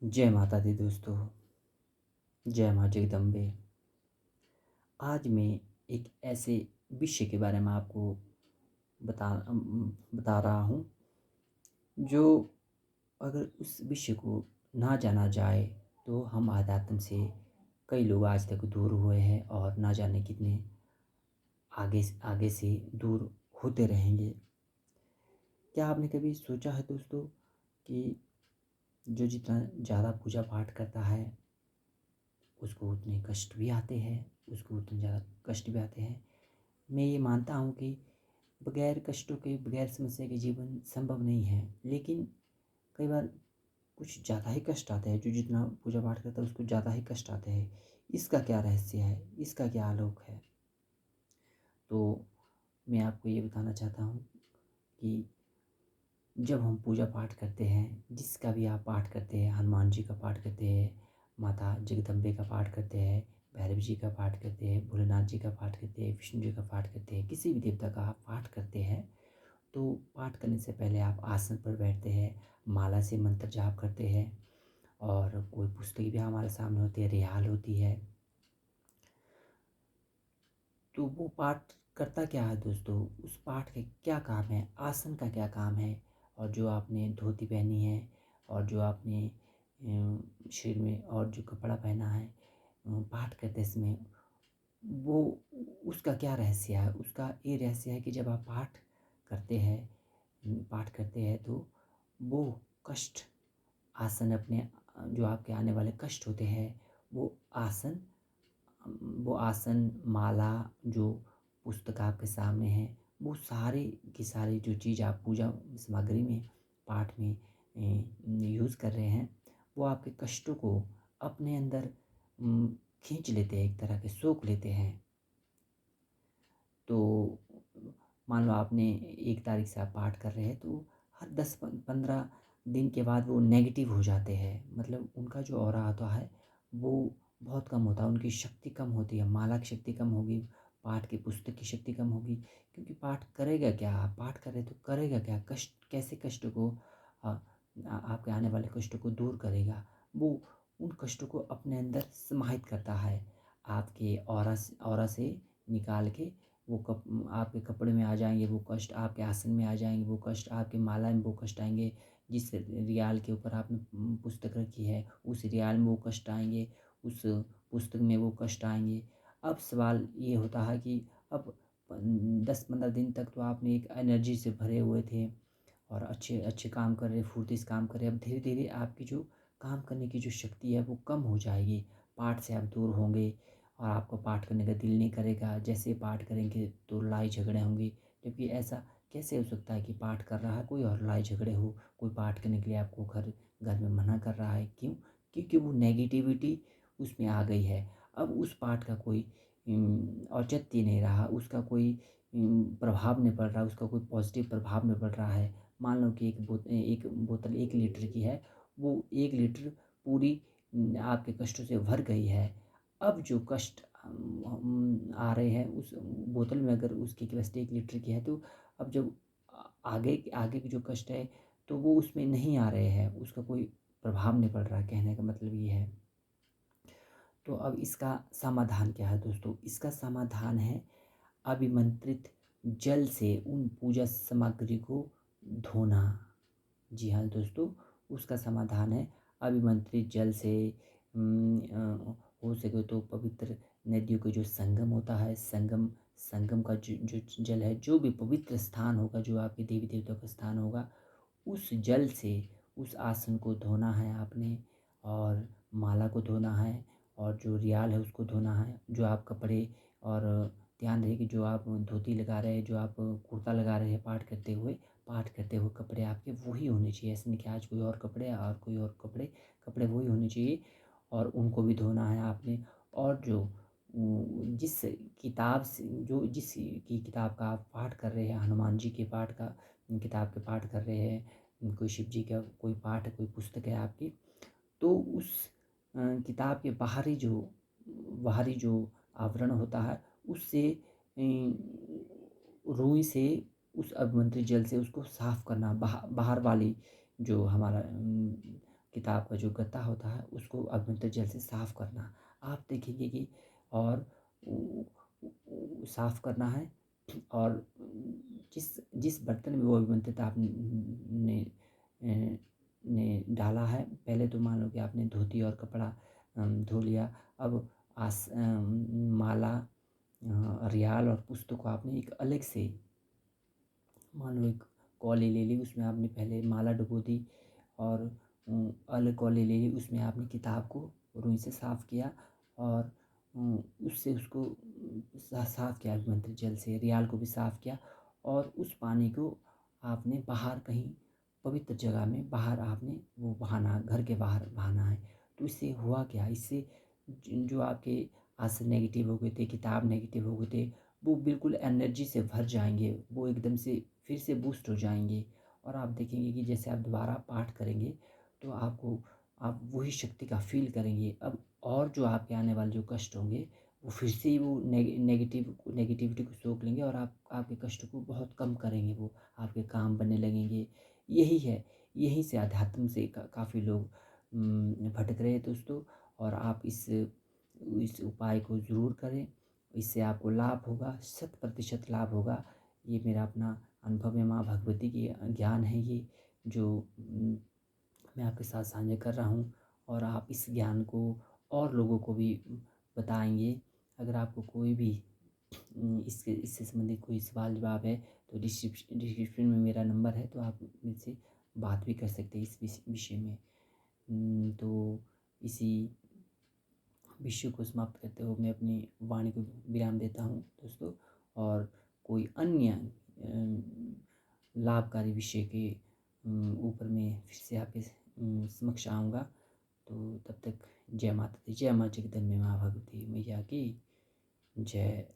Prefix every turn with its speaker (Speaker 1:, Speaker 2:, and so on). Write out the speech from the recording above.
Speaker 1: जय माता दी दोस्तों। जय माँ जगदम्बे। आज मैं एक ऐसे विषय के बारे में आपको बता रहा हूँ जो अगर उस विषय को ना जाना जाए तो हम आध्यात्म से कई लोग आज तक दूर हुए हैं और ना जाने कितने आगे आगे से दूर होते रहेंगे। क्या आपने कभी सोचा है दोस्तों कि जो जितना ज़्यादा पूजा पाठ करता है उसको उतने कष्ट भी आते हैं, उसको उतने ज़्यादा कष्ट भी आते हैं। मैं ये मानता हूँ कि बगैर कष्टों के, बगैर समस्या के जीवन संभव नहीं है। लेकिन कई बार कुछ ज़्यादा ही कष्ट आते हैं, जो जितना पूजा पाठ करता है उसको ज़्यादा ही कष्ट आते हैं। इसका क्या रहस्य है? इसका क्या आलोक है? तो मैं आपको ये बताना चाहता हूँ कि जब हम पूजा पाठ करते हैं, जिसका भी आप पाठ करते हैं, हनुमान जी का पाठ करते हैं, माता जगदम्बे का पाठ करते हैं, भैरव जी का पाठ करते हैं, भोलेनाथ जी का पाठ करते हैं, विष्णु जी का पाठ करते हैं, किसी भी देवता का आप पाठ करते हैं, तो पाठ करने से पहले आप आसन पर बैठते हैं, माला से मंत्र जाप करते हैं और कोई पुस्तक भी हमारे सामने होती है, रियाल होती है। तो वो पाठ करता क्या है दोस्तों? उस पाठ का क्या काम है? आसन का क्या काम है? और जो आपने धोती पहनी है और जो आपने सिर में और जो कपड़ा पहना है पाठ करते समय, वो उसका क्या रहस्य है? उसका ये रहस्य है कि जब आप पाठ करते हैं तो वो कष्ट आसन अपने जो आपके आने वाले कष्ट होते हैं, वो आसन वो आसन, माला, जो पुस्तक आपके सामने है, वो सारे की सारी जो चीज़ आप पूजा सामग्री में, पाठ में यूज़ कर रहे हैं, वो आपके कष्टों को अपने अंदर खींच लेते हैं, एक तरह के सोख लेते हैं। तो मान लो आपने 1 तारीख से आप पाठ कर रहे हैं, तो हर 10-15 दिन के बाद वो नेगेटिव हो जाते हैं। मतलब उनका जो ऑरा होता है, वो बहुत कम होता है, उनकी शक्ति कम होती है, माला की शक्ति कम होगी, पाठ की पुस्तक की शक्ति कम होगी। क्योंकि पाठ करेगा क्या? आप पाठ कर रहे हैं तो करेगा क्या? कैसे कष्ट को आपके आने वाले कष्टों को दूर करेगा? वो उन कष्टों को अपने अंदर समाहित करता है, आपके ऑरा से निकाल के वो आपके कपड़े में आ जाएँगे वो कष्ट, आपके आसन में आ जाएँगे वो कष्ट, आपकी माला में वो कष्ट आएँगे, जिस रियाल के ऊपर आपने पुस्तक रखी है, उस रियाल में वो कष्ट आएँगे, उस पुस्तक में वो कष्ट आएँगे। अब सवाल ये होता है कि अब 10-15 दिन तक तो आपने एक एनर्जी से भरे हुए थे और अच्छे अच्छे काम कर रहे, फुर्ती से काम कर रहे। अब धीरे-धीरे आपकी जो काम करने की जो शक्ति है वो कम हो जाएगी। पाठ से आप दूर होंगे और आपको पाठ करने का दिल नहीं करेगा। जैसे पाठ करेंगे तो लड़ाई झगड़े होंगे, जबकि ऐसा कैसे हो सकता है कि पाठ कर रहा है कोई और लड़ाई झगड़े हो? कोई पाठ करने के लिए आपको घर घर में मना कर रहा है, क्यों? क्योंकि वो नेगेटिविटी उसमें आ गई है। अब उस पाठ का कोई औचित्य नहीं रहा, उसका कोई प्रभाव नहीं पड़ रहा, उसका कोई पॉजिटिव प्रभाव नहीं पड़ रहा है। मान लो कि एक बोतल 1 लीटर की है, वो 1 लीटर पूरी आपके कष्टों से भर गई है। अब जो कष्ट आ रहे हैं उस बोतल में, अगर उसकी कैपेसिटी 1 लीटर की है, तो अब जब आगे आगे के जो कष्ट है तो वो उसमें नहीं आ रहे हैं, उसका कोई प्रभाव नहीं पड़ रहा, कहने का मतलब ये है। तो अब इसका समाधान क्या है दोस्तों? इसका समाधान है अभिमंत्रित जल से उन पूजा सामग्री को धोना। जी हाँ दोस्तों, उसका समाधान है अभिमंत्रित जल से। हो सके तो पवित्र नदियों का जो संगम होता है, संगम संगम का जो जो जल है, जो भी पवित्र स्थान होगा, जो आपके देवी देवताओं का स्थान होगा, उस जल से उस आसन को धोना है आपने, और माला को धोना है, और जो रियाल है उसको धोना है, जो आप कपड़े, और ध्यान रहे कि जो आप धोती लगा रहे हैं, जो आप कुर्ता लगा रहे हैं पाठ करते हुए कपड़े आपके वही होने चाहिए। ऐसे नहीं कि आज कोई और कपड़े और कोई और कपड़े, कपड़े वही होने चाहिए और उनको भी धोना है आपने। और जो जिस किताब से जो जिस की किताब का आप पाठ कर रहे हैं, हनुमान जी के पाठ का किताब के पाठ कर रहे हैं, कोई शिव जी का कोई पाठ है, कोई पुस्तक है आपकी, तो उस किताब के बाहरी जो आवरण होता है, उससे रुई से, उस अभिमंत्रित जल से उसको साफ़ करना। बाहर वाली जो हमारा किताब का जो गत्ता होता है उसको अभ्यंतर जल से साफ़ करना। आप देखेंगे कि और उ साफ़ करना है और जिस जिस बर्तन में वो अभिमंत्रित आप ने ने डाला है, पहले तो मान लो कि आपने धोती और कपड़ा धो लिया। अब माला, रियाल और पुस्तक को आपने एक अलग से, मान लो एक कौली ले ली, उसमें आपने पहले माला डुबो दी और अलग कौली ले ली, उसमें आपने किताब को रुई से साफ़ किया और उससे उसको साफ़ किया मंत्र जल से, रियाल को भी साफ़ किया और उस पानी को आपने बाहर कहीं पवित्र जगह में बाहर आपने वो बहाना, घर के बाहर बहाना है। तो इससे हुआ क्या, इससे जो आपके आज से नेगेटिव हो गए थे, किताब नेगेटिव हो गए थे, वो बिल्कुल एनर्जी से भर जाएँगे, वो एकदम से फिर से बूस्ट हो जाएँगे और आप देखेंगे कि जैसे आप दोबारा पाठ करेंगे तो आप वही शक्ति का फ़ील करेंगे। अब और जो आपके आने वाले जो कष्ट होंगे, वो फिर से वो नेगेटिविटी को सोख लेंगे और आपके कष्ट को बहुत कम करेंगे वो, आपके काम बनने लगेंगे। यही है, यहीं से अध्यात्म से काफ़ी लोग भटक रहे हैं दोस्तों। और आप इस उपाय को ज़रूर करें, इससे आपको लाभ होगा, 100% लाभ होगा। ये मेरा अपना अनुभव है, माँ भगवती की ज्ञान है ये, जो मैं आपके साथ साझा कर रहा हूँ और आप इस ज्ञान को और लोगों को भी बताएँगे। अगर आपको कोई भी इससे संबंधित कोई सवाल जवाब है तो डिस्क्रिप्शन में मेरा नंबर है, तो आप मुझसे बात भी कर सकते हैं इस विषय में। तो इसी विषय को समाप्त करते हुए मैं अपनी वाणी को विराम देता हूँ दोस्तों, और कोई अन्य लाभकारी विषय के ऊपर मैं फिर से आपके समक्ष आऊँगा। तो तब तक जय माता दी, जय माँ जगदम्बे माँ भगवती मैया की जय।